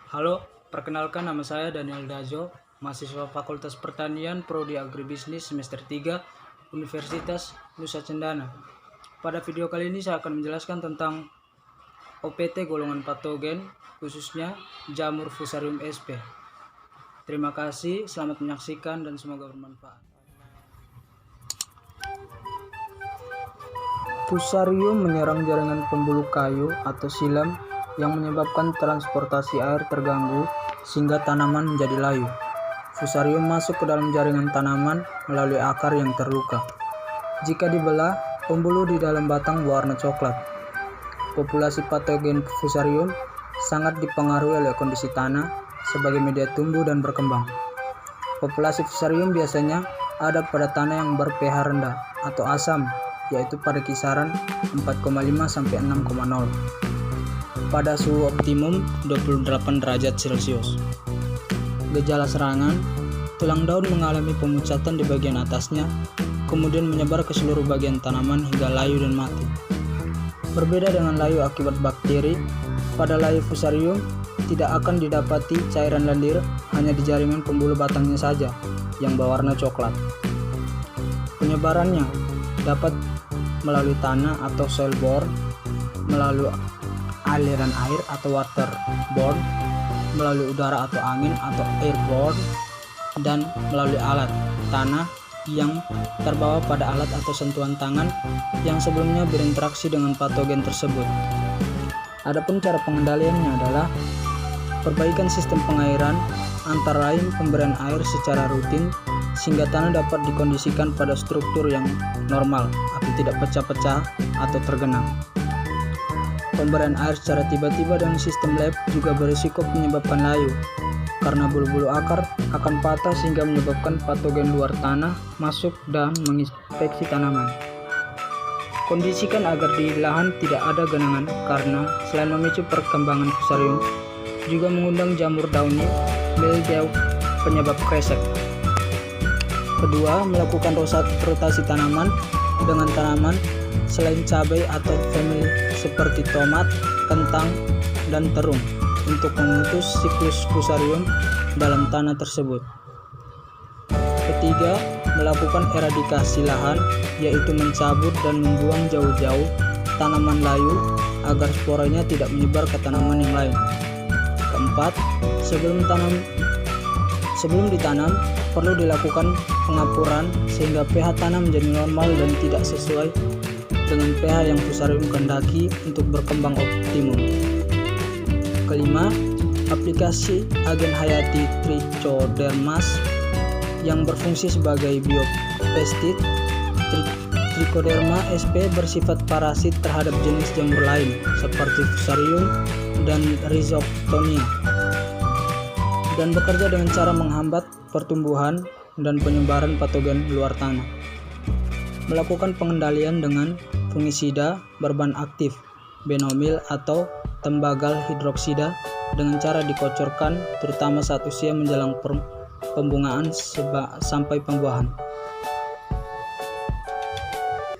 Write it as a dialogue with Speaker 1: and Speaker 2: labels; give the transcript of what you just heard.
Speaker 1: Halo, perkenalkan nama saya Daniel Dazo, mahasiswa Fakultas Pertanian Prodi Agribisnis semester 3 Universitas Nusa Cendana. Pada video kali ini saya akan menjelaskan tentang OPT golongan patogen, khususnya jamur Fusarium sp. Terima kasih, selamat menyaksikan dan semoga bermanfaat. Fusarium menyerang jaringan pembuluh kayu atau silam yang menyebabkan transportasi air terganggu sehingga tanaman menjadi layu. Fusarium masuk ke dalam jaringan tanaman melalui akar yang terluka. Jika dibelah, pembuluh di dalam batang berwarna coklat. Populasi patogen Fusarium sangat dipengaruhi oleh kondisi tanah sebagai media tumbuh dan berkembang. Populasi Fusarium biasanya ada pada tanah yang ber-pH rendah atau asam, yaitu pada kisaran 4,5 sampai 6,0 pada suhu optimum 28 derajat Celcius. Gejala serangan: tulang daun mengalami pemucatan di bagian atasnya, kemudian menyebar ke seluruh bagian tanaman hingga layu dan mati. Berbeda dengan layu akibat bakteri, pada layu Fusarium tidak akan didapati cairan lendir, hanya di jaringan pembuluh batangnya saja yang berwarna coklat. Penyebarannya dapat melalui tanah atau soilborne, melalui aliran air atau waterborne, melalui udara atau angin atau airborne, dan melalui alat tanah yang terbawa pada alat atau sentuhan tangan yang sebelumnya berinteraksi dengan patogen tersebut. Adapun cara pengendaliannya adalah perbaikan sistem pengairan, antara lain pemberian air secara rutin sehingga tanah dapat dikondisikan pada struktur yang normal atau tidak pecah-pecah atau tergenang. Pemberian air secara tiba-tiba dengan sistem lab juga berisiko menyebabkan layu, karena bulu-bulu akar akan patah sehingga menyebabkan patogen luar tanah masuk dan menginfeksi tanaman. Kondisikan agar di lahan tidak ada genangan, karena selain memicu perkembangan Fusarium, juga mengundang jamur dauni mildew penyebab kresek. Kedua, melakukan rotasi tanaman dengan tanaman selain cabai atau famili seperti tomat, kentang, dan terung untuk memutus siklus Fusarium dalam tanah tersebut. Ketiga, melakukan eradikasi lahan, yaitu mencabut dan membuang jauh-jauh tanaman layu agar sporanya tidak menyebar ke tanaman yang lain. Keempat, sebelum ditanam perlu dilakukan pengapuran sehingga pH tanah menjadi normal dan tidak sesuai dengan pH yang Fusarium kehendaki untuk berkembang optimum. Kelima, aplikasi agen hayati Trichodermas yang berfungsi sebagai biopestit. Trichoderma sp bersifat parasit terhadap jenis jamur lain seperti Fusarium dan Rhizoctonia, dan bekerja dengan cara menghambat pertumbuhan dan penyebaran patogen luar tanah. Melakukan pengendalian dengan fungisida berbahan aktif benomil atau tembagal hidroksida dengan cara dikocorkan terutama saat usia menjelang pembungaan sampai pembuahan.